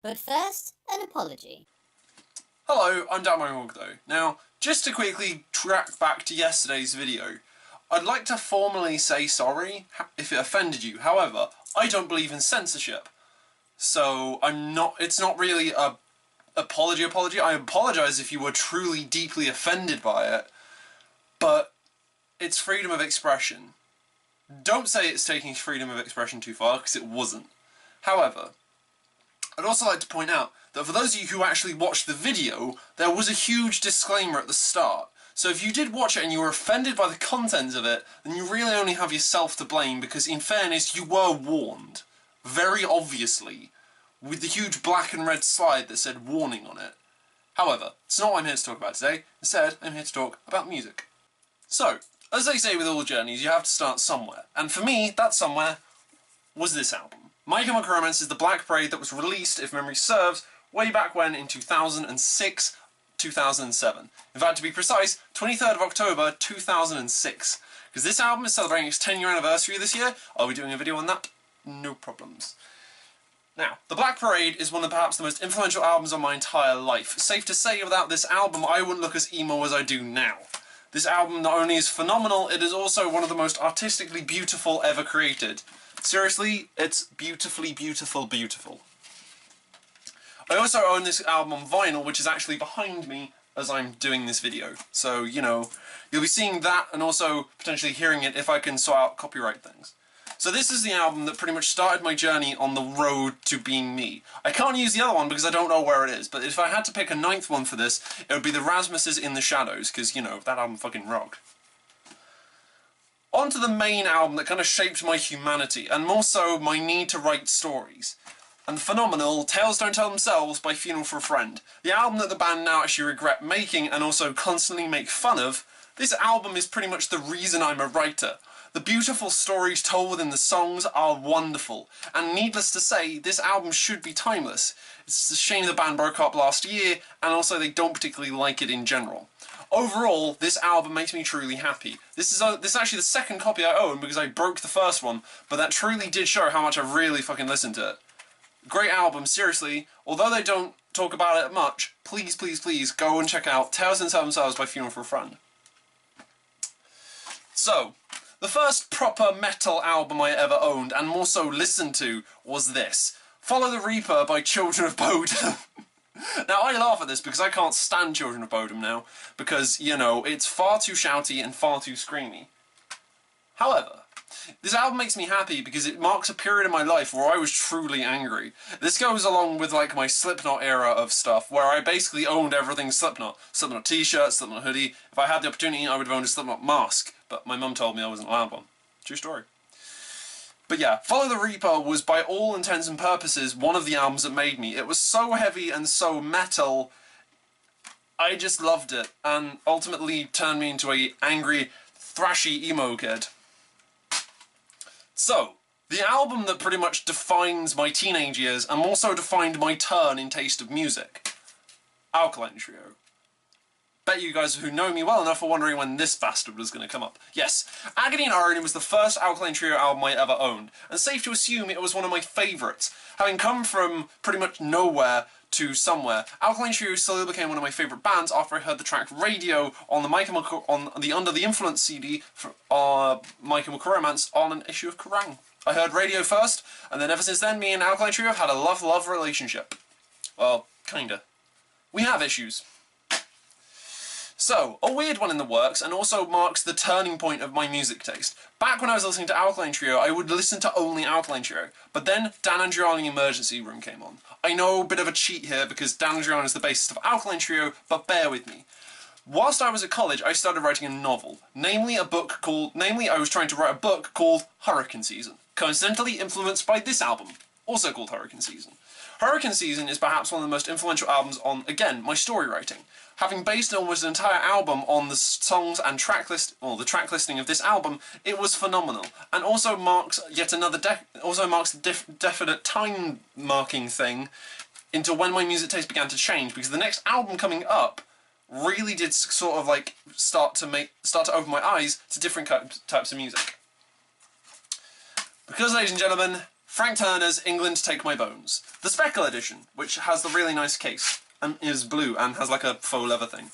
But first, an apology. Hello, I'm Dan Morgdo. Now, just to quickly track back to yesterday's video, I'd like to formally say sorry if it offended you. However, I don't believe in censorship. So, it's not really a apology. I apologise if you were truly deeply offended by it, but it's freedom of expression. Don't say it's taking freedom of expression too far, because it wasn't. However, I'd also like to point out that for those of you who actually watched the video, there was a huge disclaimer at the start. So if you did watch it and you were offended by the content of it, then you really only have yourself to blame, because in fairness, you were warned. Very obviously. With the huge black and red slide that said warning on it. However, it's not what I'm here to talk about today. Instead, I'm here to talk about music. So, as they say with all journeys, you have to start somewhere. And for me, that somewhere was this album. My Chemical Romance is the Black Parade that was released, if memory serves, way back when in 2006, 2007. In fact, to be precise, 23rd of October 2006. Because this album is celebrating its 10-year anniversary this year. I'll be doing a video on that. No problems. Now, The Black Parade is one of perhaps the most influential albums of my entire life. Safe to say, without this album, I wouldn't look as emo as I do now. This album not only is phenomenal, it is also one of the most artistically beautiful ever created. Seriously, it's beautifully beautiful. I also own this album on vinyl, which is actually behind me as I'm doing this video. So, you know, you'll be seeing that and also potentially hearing it if I can sort out copyright things. So this is the album that pretty much started my journey on the road to being me. I can't use the other one because I don't know where it is, but if I had to pick a ninth one for this, it would be the Rasmus's In the Shadows, because, you know, that album fucking rocked. On to the main album that kind of shaped my humanity, and more so my need to write stories. And the phenomenal Tales Don't Tell Themselves by Funeral for a Friend. The album that the band now actually regret making and also constantly make fun of. This album is pretty much the reason I'm a writer. The beautiful stories told within the songs are wonderful, and needless to say, this album should be timeless. It's a shame the band broke up last year, and also they don't particularly like it in general. Overall, this album makes me truly happy. This is actually the second copy I own because I broke the first one, but that truly did show how much I really fucking listened to it. Great album, seriously. Although they don't talk about it much, please go and check out Tales Don't Tell Themselves by Funeral for a Friend. So, the first proper metal album I ever owned, and more so listened to, was this. Follow the Reaper by Children of Bodom. Now, I laugh at this because I can't stand Children of Bodom now, because, you know, it's far too shouty and far too screamy. However, this album makes me happy because it marks a period in my life where I was truly angry. This goes along with, like, my Slipknot era of stuff, where I basically owned everything Slipknot. Slipknot t-shirt, Slipknot hoodie. If I had the opportunity, I would have owned a Slipknot mask, but my mum told me I wasn't allowed one. True story. But yeah, Follow the Reaper was, by all intents and purposes, one of the albums that made me. It was so heavy and so metal, I just loved it, and ultimately turned me into a angry, thrashy emo kid. So, the album that pretty much defines my teenage years, and also defined my turn in taste of music. Alkaline Trio. Bet you guys who know me well enough are wondering when this bastard was going to come up. Yes, Agony and Irony was the first Alkaline Trio album I ever owned, and safe to assume it was one of my favourites. Having come from pretty much nowhere to somewhere, Alkaline Trio slowly became one of my favourite bands after I heard the track Radio on the Under the Influence CD for My Chemical Romance on an issue of Kerrang! I heard Radio first, and then ever since then, me and Alkaline Trio have had a love-love relationship. Well, kinda. We have issues. So, a weird one in the works, and also marks the turning point of my music taste. Back when I was listening to Alkaline Trio, I would listen to only Alkaline Trio, but then Dan Andriani Emergency Room came on. I know, a bit of a cheat here, because Dan Andriani is the bassist of Alkaline Trio, but bear with me. Whilst I was at college, I started writing a novel. Namely, I was trying to write a book called Hurricane Season, coincidentally influenced by this album, also called Hurricane Season. Hurricane Season is perhaps one of the most influential albums on, again, my story writing. Having based almost an entire album on the songs and the track listing of this album, it was phenomenal, and also marks yet another definite time marking thing into when my music taste began to change, because the next album coming up really did sort of like start to open my eyes to different types of music. Because, ladies and gentlemen, Frank Turner's England Take My Bones. The Speckle edition, which has the really nice case, and is blue, and has like a faux leather thing.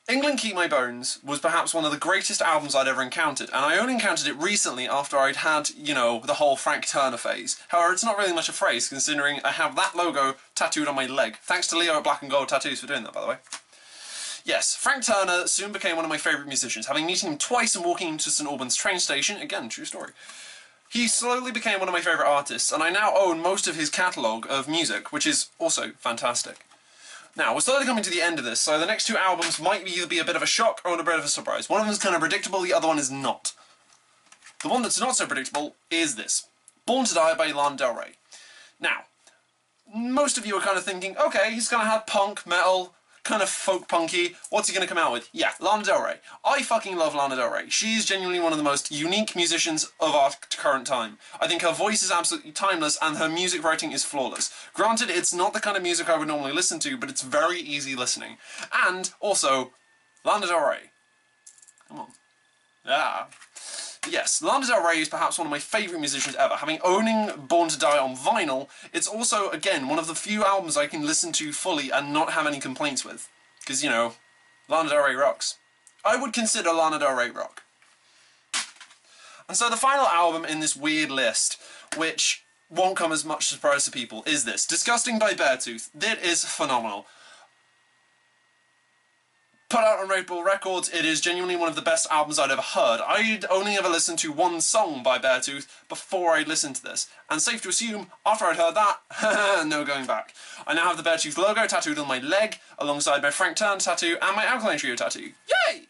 England Keep My Bones was perhaps one of the greatest albums I'd ever encountered, and I only encountered it recently after I'd had, you know, the whole Frank Turner phase. However, it's not really much a phrase, considering I have that logo tattooed on my leg. Thanks to Leo at Black and Gold Tattoos for doing that, by the way. Yes, Frank Turner soon became one of my favourite musicians, having met him twice and walking into St Albans train station. Again, true story. He slowly became one of my favourite artists, and I now own most of his catalogue of music, which is also fantastic. Now, we're slowly coming to the end of this, so the next two albums might either be a bit of a shock or a bit of a surprise. One of them is kind of predictable, the other one is not. The one that's not so predictable is this. Born to Die by Lana Del Rey. Now, most of you are kind of thinking, okay, he's going to have punk, metal, kind of folk punky, what's he going to come out with? Yeah, Lana Del Rey. I fucking love Lana Del Rey. She's genuinely one of the most unique musicians of our current time. I think her voice is absolutely timeless and her music writing is flawless. Granted, it's not the kind of music I would normally listen to, but it's very easy listening. And, also, Lana Del Rey. Come on. Yeah. Yes, Lana Del Rey is perhaps one of my favourite musicians ever. Having owning Born to Die on vinyl, it's also, again, one of the few albums I can listen to fully and not have any complaints with. Because, you know, Lana Del Rey rocks. I would consider Lana Del Rey rock. And so the final album in this weird list, which won't come as much surprise to people, is this. Disgusting by Beartooth. It is phenomenal. Put out on Red Bull Records, it is genuinely one of the best albums I'd ever heard. I'd only ever listened to one song by Beartooth before I listened to this, and safe to assume, after I'd heard that, no going back. I now have the Beartooth logo tattooed on my leg, alongside my Frank Turner tattoo and my Alkaline Trio tattoo. Yay!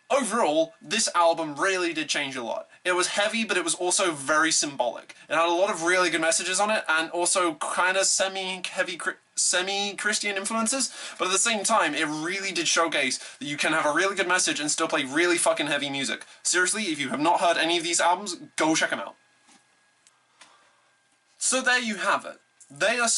Overall, this album really did change a lot. It was heavy, but it was also very symbolic. It had a lot of really good messages on it, and also kind of semi-Christian influences, but at the same time, it really did showcase that you can have a really good message and still play really fucking heavy music. Seriously, if you have not heard any of these albums, go check them out. So there you have it. They are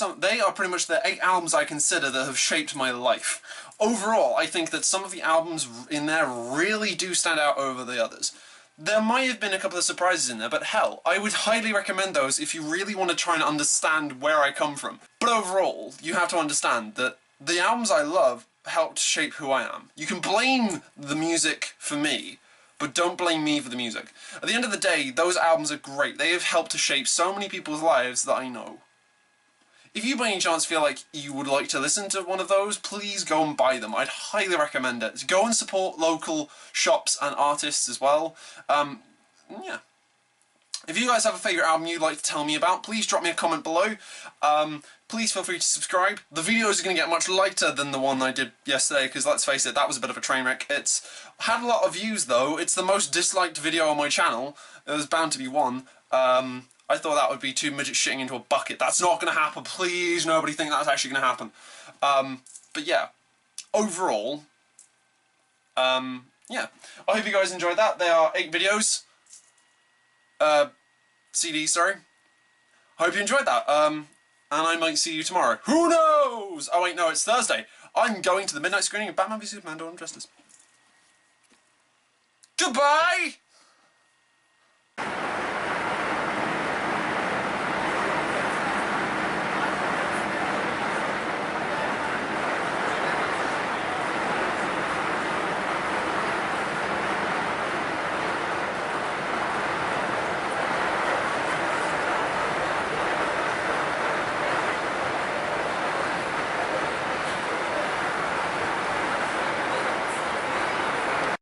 pretty much the 8 albums I consider that have shaped my life. Overall, I think that some of the albums in there really do stand out over the others. There might have been a couple of surprises in there, but hell, I would highly recommend those if you really want to try and understand where I come from. But overall, you have to understand that the albums I love helped shape who I am. You can blame the music for me, but don't blame me for the music. At the end of the day, those albums are great. They have helped to shape so many people's lives that I know. If you by any chance feel like you would like to listen to one of those, please go and buy them. I'd highly recommend it. Go and support local shops and artists as well. Yeah. If you guys have a favourite album you'd like to tell me about, please drop me a comment below. Please feel free to subscribe. The videos are going to get much lighter than the one I did yesterday, because let's face it, that was a bit of a train wreck. It's had a lot of views though. It's the most disliked video on my channel. There's bound to be one. I thought that would be 2 midgets shitting into a bucket. That's not going to happen. Please, nobody think that's actually going to happen. But yeah, overall, yeah. I hope you guys enjoyed that. There are 8 videos. CDs, sorry. Hope you enjoyed that. And I might see you tomorrow. Who knows? Oh wait, no, it's Thursday. I'm going to the midnight screening of Batman v Superman: Dawn of Justice. Goodbye!